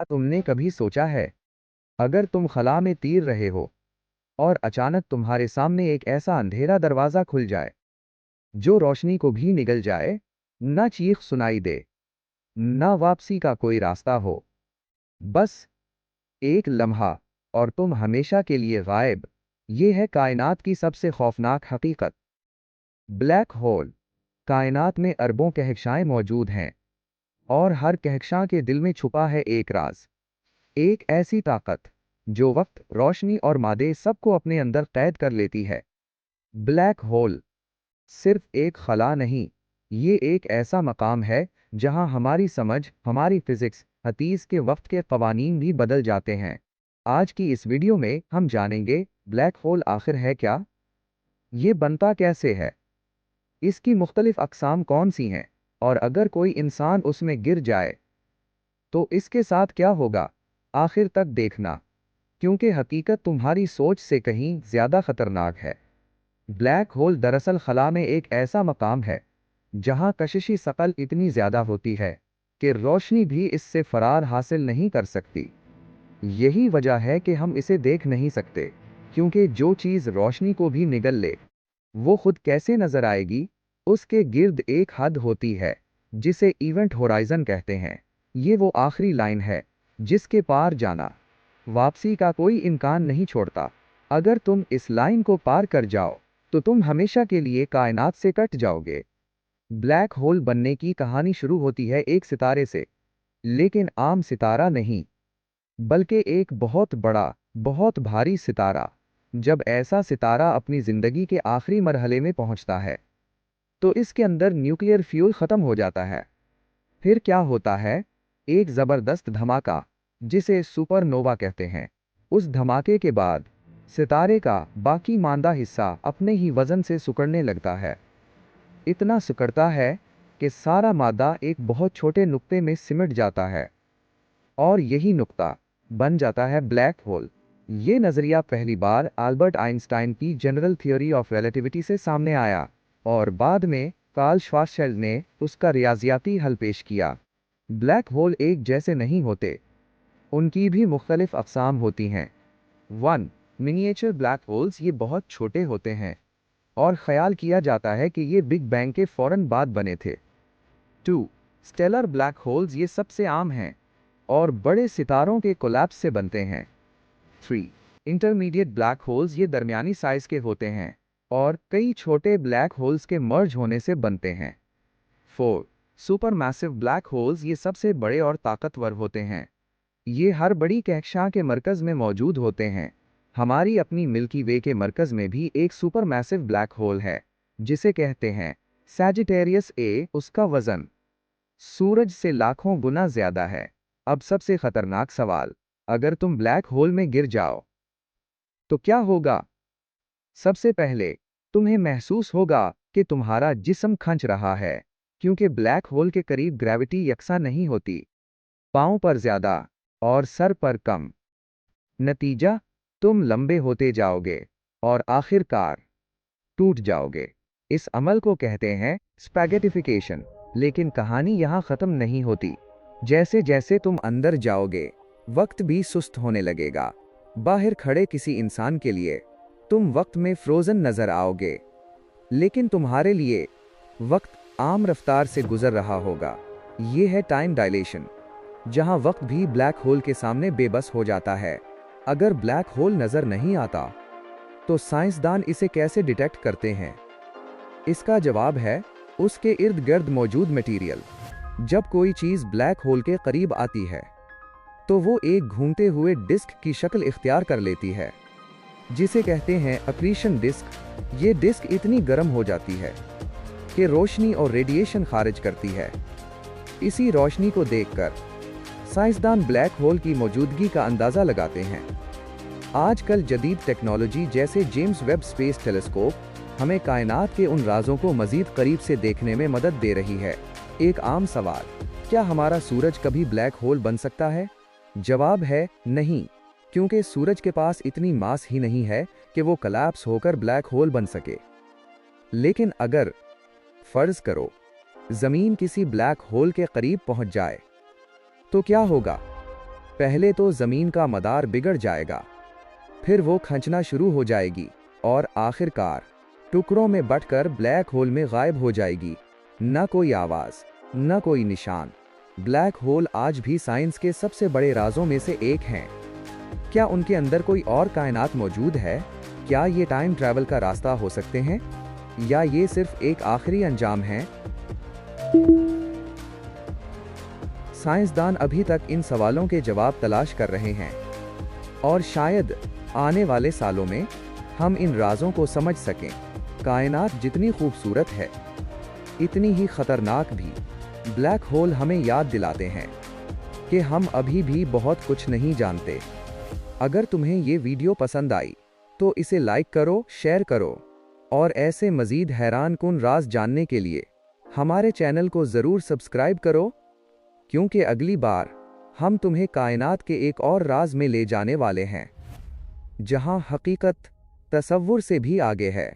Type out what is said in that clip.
तुमने कभी सोचा है, अगर तुम खला में तीर रहे हो और अचानक तुम्हारे सामने एक ऐसा अंधेरा दरवाजा खुल जाए जो रोशनी को भी निगल जाए, न चीख सुनाई दे, न वापसी का कोई रास्ता हो, बस एक लम्हा और तुम हमेशा के लिए गायब। ये है कायनात की सबसे खौफनाक हकीकत। Black hole. कायनात में अरबों कहकशाएं मौजूद हैं और हर कहकशां के दिल में छुपा है एक राज, एक ऐसी ताकत जो वक्त, रोशनी और मादे सबको अपने अंदर कैद कर लेती है। ब्लैक होल सिर्फ एक खला नहीं, ये एक ऐसा मकाम है जहां हमारी समझ, हमारी फिजिक्स, हतीस के वक्त के कवानीन भी बदल जाते हैं। आज की इस वीडियो में हम जानेंगे ब्लैक होल आखिर है क्या, ये बनता कैसे है, इसकी मुख्तलिफ अक़साम कौन सी हैं, और अगर कोई इंसान उसमें गिर जाए तो इसके साथ क्या होगा। आखिर तक देखना, क्योंकि हकीकत तुम्हारी सोच से कहीं ज़्यादा ख़तरनाक है। ब्लैक होल दरअसल खला में एक ऐसा मकाम है जहां कशिशी शकल इतनी ज़्यादा होती है कि रोशनी भी इससे फरार हासिल नहीं कर सकती। यही वजह है कि हम इसे देख नहीं सकते, क्योंकि जो चीज़ रोशनी को भी निगल ले वो खुद कैसे नज़र आएगी। उसके गिर्द एक हद होती है जिसे इवेंट होराइजन कहते हैं। ये वो आखिरी लाइन है जिसके पार जाना वापसी का कोई इम्कान नहीं छोड़ता। अगर तुम इस लाइन को पार कर जाओ तो तुम हमेशा के लिए कायनात से कट जाओगे। ब्लैक होल बनने की कहानी शुरू होती है एक सितारे से, लेकिन आम सितारा नहीं, बल्कि एक बहुत बड़ा, बहुत भारी सितारा। जब ऐसा सितारा अपनी जिंदगी के आखिरी मरहले में पहुंचता है तो इसके अंदर न्यूक्लियर फ्यूल खत्म हो जाता है। फिर क्या होता है, एक जबरदस्त धमाका जिसे सुपरनोवा कहते हैं। उस धमाके के बाद सितारे का बाकी मांदा हिस्सा अपने ही वजन से सिकुड़ने लगता है। इतना सिकुड़ता है कि सारा मादा एक बहुत छोटे नुक्ते में सिमट जाता है और यही नुक्ता बन जाता है ब्लैक होल। ये नज़रिया पहली बार अल्बर्ट आइंस्टाइन की जनरल थ्योरी ऑफ रिलेटिविटी से सामने आया और बाद में कार्ल श्वार्ज़शील्ड ने उसका रियाजियाती हल पेश किया। ब्लैक होल एक जैसे नहीं होते, उनकी भी मुख्तलिफ अक़साम होती हैं। 1. Miniature black holes. ये बहुत छोटे होते हैं और ख्याल किया जाता है कि ये बिग बैंग के फ़ौरन बाद बने थे। 2. Stellar black holes. ये सबसे आम हैं और बड़े सितारों के कोलैप्स से बनते हैं। 3. Intermediate black holes. ये दरमियानी साइज़ के होते हैं और कई छोटे ब्लैक होल्स के मर्ज होने से बनते हैं। 4. Super massive black holes. ये सबसे बड़े और ताकतवर होते हैं। ये हर बड़ी कहकशां के मरकज़ में मौजूद होते हैं। हमारी अपनी मिल्की वे के मरकज़ में भी एक सुपर मैसिव ब्लैक होल है जिसे कहते हैं सैजिटेरियस ए। उसका वज़न सूरज से लाखों गुना ज़्यादा है। अब सबसे ख़तरनाक सवाल, अगर तुम ब्लैक होल में गिर जाओ तो क्या होगा। सबसे पहले तुम्हें महसूस होगा कि तुम्हारा जिस्म खंच रहा है, क्योंकि ब्लैक होल के करीब ग्रेविटी यकसा नहीं होती। पाँव पर ज़्यादा और सर पर कम। नतीजा, तुम लंबे होते जाओगे और आखिरकार टूट जाओगे। इस अमल को कहते हैं स्पैगेटिफिकेशन। लेकिन कहानी यहाँ ख़त्म नहीं होती। जैसे जैसे तुम अंदर जाओगे वक्त भी सुस्त होने लगेगा। बाहर खड़े किसी इंसान के लिए तुम वक्त में फ्रोज़न नज़र आओगे, लेकिन तुम्हारे लिए वक्त आम रफ्तार से गुजर रहा होगा। ये है टाइम डायलेशन, जहां वक्त भी ब्लैक होल के सामने बेबस हो जाता है। अगर ब्लैक होल नज़र नहीं आता तो साइंसदान इसे कैसे डिटेक्ट करते हैं। इसका जवाब है उसके इर्द गिर्द मौजूद मटेरियल। जब कोई चीज़ ब्लैक होल के करीब आती है तो वो एक घूमते हुए डिस्क की शक्ल इख्तियार कर लेती है, जिसे कहते हैं अक्रीशन डिस्क। ये डिस्क इतनी गर्म हो जाती है कि रोशनी और रेडिएशन खारिज करती है। इसी रोशनी को देखकर साइंसदान ब्लैक होल की मौजूदगी का अंदाज़ा लगाते हैं। आजकल जदीद टेक्नोलॉजी जैसे जेम्स वेब स्पेस टेलीस्कोप हमें कायनात के उन राजों को मज़ीद करीब से देखने में मदद दे रही है। एक आम सवाल, क्या हमारा सूरज कभी ब्लैक होल बन सकता है? जवाब है नहीं, क्योंकि सूरज के पास इतनी मास ही नहीं है कि वो कोलैप्स होकर ब्लैक होल बन सके। लेकिन अगर फ़र्ज़ करो ज़मीन किसी ब्लैक होल के करीब पहुंच जाए तो क्या होगा। पहले तो ज़मीन का मदार बिगड़ जाएगा, फिर वो खंचना शुरू हो जाएगी और आखिरकार टुकड़ों में बंटकर ब्लैक होल में गायब हो जाएगी। न कोई आवाज़, न कोई निशान। ब्लैक होल आज भी साइंस के सबसे बड़े राजों में से एक हैं। क्या उनके अंदर कोई और कायनात मौजूद है? क्या ये टाइम ट्रैवल का रास्ता हो सकते हैं, या ये सिर्फ एक आखिरी अंजाम है? साइंसदान अभी तक इन सवालों के जवाब तलाश कर रहे हैं, और शायद आने वाले सालों में हम इन राजों को समझ सकें। कायनात जितनी खूबसूरत है, इतनी ही खतरनाक भी। ब्लैक होल हमें याद दिलाते हैं कि हम अभी भी बहुत कुछ नहीं जानते। अगर तुम्हें ये वीडियो पसंद आई तो इसे लाइक करो, शेयर करो, और ऐसे मज़ीद हैरानकुन राज जानने के लिए हमारे चैनल को ज़रूर सब्सक्राइब करो, क्योंकि अगली बार हम तुम्हें कायनात के एक और राज में ले जाने वाले हैं, जहां हकीकत तसव्वुर से भी आगे है।